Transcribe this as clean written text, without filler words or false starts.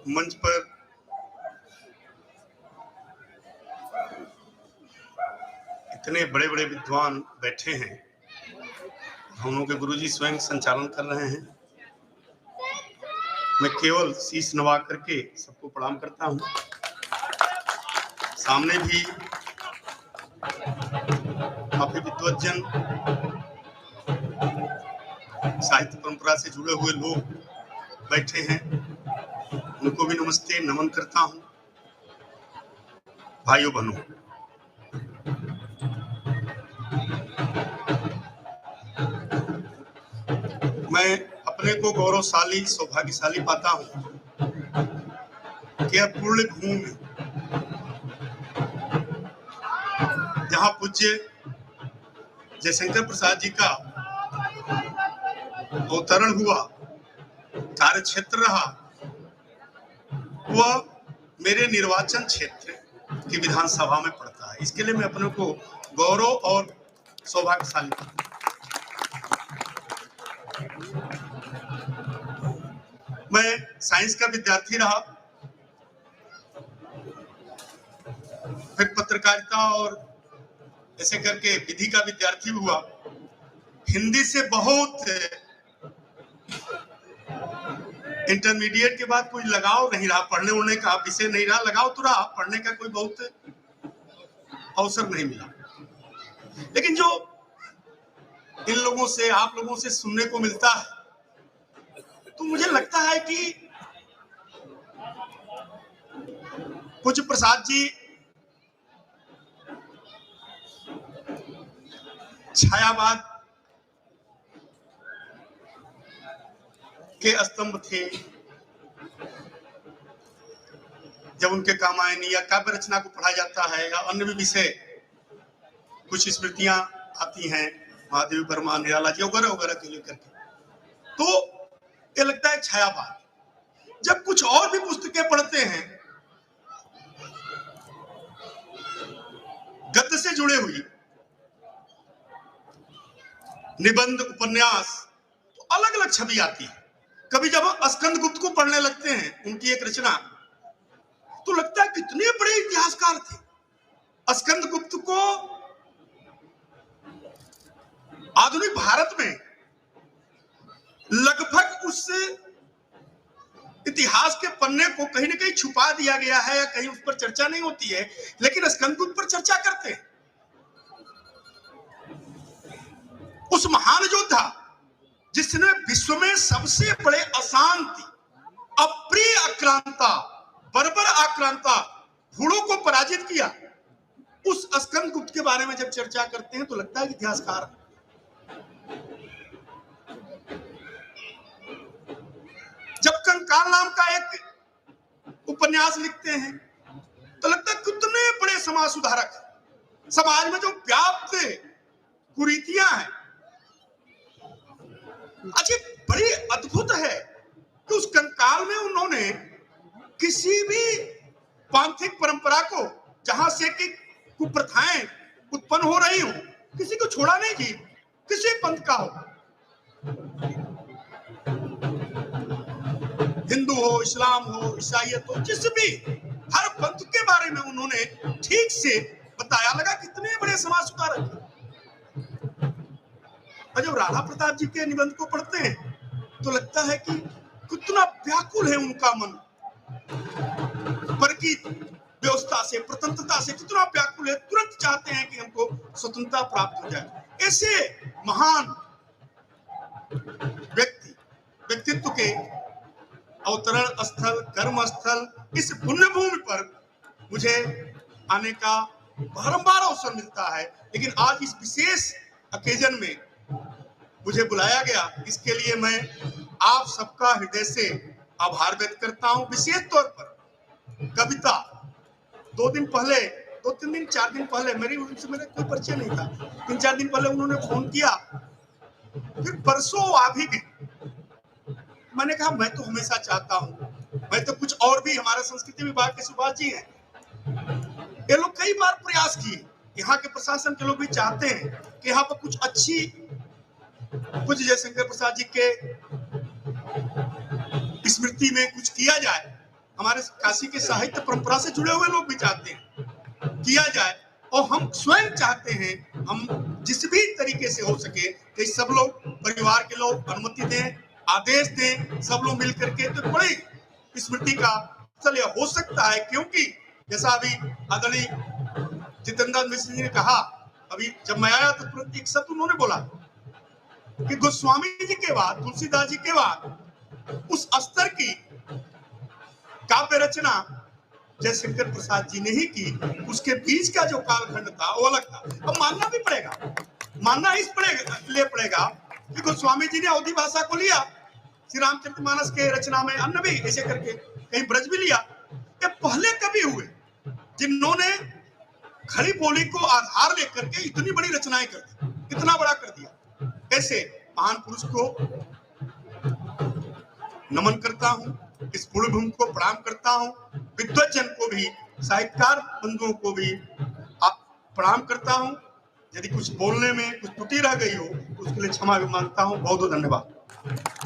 मंच पर इतने बड़े बड़े विद्वान बैठे हैं, हम लोग के गुरुजी स्वयं संचालन कर रहे हैं। मैं केवल शीश नवा करके सबको प्रणाम करता हूँ। सामने भी काफी विद्वज्जन, साहित्य परंपरा से जुड़े हुए लोग बैठे हैं, उनको भी नमस्ते नमन करता हूँ। भाइयों बहनों, मैं अपने को गौरवशाली सौभाग्यशाली पाता हूँ कि अब पूर्ण भूमि जहाँ पूज्य जयशंकर प्रसाद जी का अवतरण हुआ, कार्य क्षेत्र रहा, वह मेरे निर्वाचन क्षेत्र की विधानसभा में पड़ता है। इसके लिए मैं अपने को गौरव और सौभाग्यशाली पाता हूं। मैं साइंस का विद्यार्थी रहा, फिर पत्रकारिता और ऐसे करके विधि का विद्यार्थी हुआ। हिंदी से बहुत इंटरमीडिएट के बाद कोई लगाव नहीं रहा, पढ़ने उड़ने का विषय नहीं रहा। लगाव तो रहा, पढ़ने का कोई बहुत अवसर नहीं मिला। लेकिन जो इन लोगों से, आप लोगों से सुनने को मिलता है, तो मुझे लगता है कि पूज्य प्रसाद जी छायावाद के स्तंभ थे। जब उनके कामायनी या काव्य रचना को पढ़ा जाता है या अन्य भी विषय, कुछ स्मृतियां आती हैं महादेवी वर्मा, निराला जी वगैरह वगैरह के लेकर के, तो ये लगता है छायावाद। जब कुछ और भी पुस्तकें पढ़ते हैं गद्य से जुड़े हुई, निबंध, उपन्यास, तो अलग अलग छवि आती है। कभी जब हम स्कंदगुप्त को पढ़ने लगते हैं, उनकी एक रचना, तो लगता है कितने बड़े इतिहासकार थे। स्कंदगुप्त को आधुनिक भारत में लगभग उस इतिहास के पन्ने को कहीं ना कहीं छुपा दिया गया है या कहीं उस पर चर्चा नहीं होती है, लेकिन स्कंदगुप्त पर चर्चा करते हैं। उस महान योद्धा जिसने विश्व में सबसे बड़े अशांति, अप्रिय आक्रांता, बर्बर आक्रांता हुड़ों को पराजित किया, उस स्कंदगुप्त के बारे में जब चर्चा करते हैं तो लगता है इतिहासकार। जब कंकाल नाम का एक उपन्यास लिखते हैं तो लगता है कितने बड़े समाज सुधारक। समाज में जो व्याप्त कुरीतियां हैं, अच्छा बड़ी अद्भुत है कि उस कंकाल में उन्होंने किसी भी पांथिक परंपरा को, जहां से कि कुप्रथाएं उत्पन्न हो रही हो, किसी को छोड़ा नहीं जी, किसी पंथ का हो, हिंदू हो, इस्लाम हो, ईसाईयत हो, जिस भी, हर पंथ के बारे में उन्होंने ठीक से बताया। लगा कितने बड़े समाज सुधारक। और जब राणा प्रताप जी के निबंध को पढ़ते हैं तो लगता है कि कितना व्याकुल है उनका मन, पर की व्यवस्था से, स्वतंत्रता से कितना व्याकुल है। तुरंत चाहते हैं कि हमको स्वतंत्रता प्राप्त हो जाए। ऐसे महान व्यक्तित्व के अवतरण स्थल, कर्म स्थल, इस पुण्य भूमि पर मुझे आने का बारंबार अवसर मिलता है। लेकिन आज इस विशेष ओकेजन में मुझे बुलाया गया, इसके लिए मैं आप सबका हृदय से आभार व्यक्त करता हूं। विशेष तौर पर कविता, 4 दिन पहले उनसे मेरा कोई परिचय नहीं था। 3-4 दिन पहले उन्होंने फोन किया, फिर परसों आ भी गए। मैंने कहा मैं तो हमेशा चाहता हूं, मैं तो कुछ और भी, हमारे संस्कृति विभाग के सुभाष जी हैं, ये लोग कई बार प्रयास किए, यहाँ के प्रशासन के लोग भी चाहते हैं कि यहाँ पर कुछ अच्छी, पूज्य जयशंकर प्रसाद जी के स्मृति में कुछ किया जाए, हमारे काशी के साहित्य परंपरा से जुड़े हुए लोग भी चाहते हैं किया जाए, और हम स्वयं चाहते हैं हम जिस भी तरीके से हो सके कि सब लोग परिवार के लोग अनुमति दें, आदेश दें, सब लोग मिल करके तो बड़ी स्मृति का स्थल हो सकता है। क्योंकि जैसा अभी आदरणीय जितेंद्र मिश्र जी ने कहा, अभी जब मैं आया तो तुरंत एक शब्द उन्होंने बोला कि गोस्वामी जी के बाद, तुलसीदास जी के बाद उस स्तर की काव्य रचना जयशंकर प्रसाद जी ने ही की। उसके बीच का जो कालखंड था वो अलग था। अब मानना भी पड़ेगा, मानना इस पड़ेगा कि गोस्वामी जी ने अवधी भाषा को लिया, श्री रामचरितमानस के रचना में अन्य भी ऐसे करके कहीं ब्रज भी लिया। ये पहले कभी हुए जिन्होंने खड़ी बोली को आधार लेकर के इतनी बड़ी रचनाएं कर दी, इतना बड़ा कर दिया। ऐसे महान पुरुष को नमन करता हूं, इस पुण्य भूमि को प्रणाम करता हूं, विद्वज्जन को भी, साहित्यकार बंधुओं को भी प्रणाम करता हूं। यदि कुछ बोलने में कुछ त्रुटि रह गई हो तो उसके लिए क्षमा भी मांगता हूं। बहुत बहुत धन्यवाद।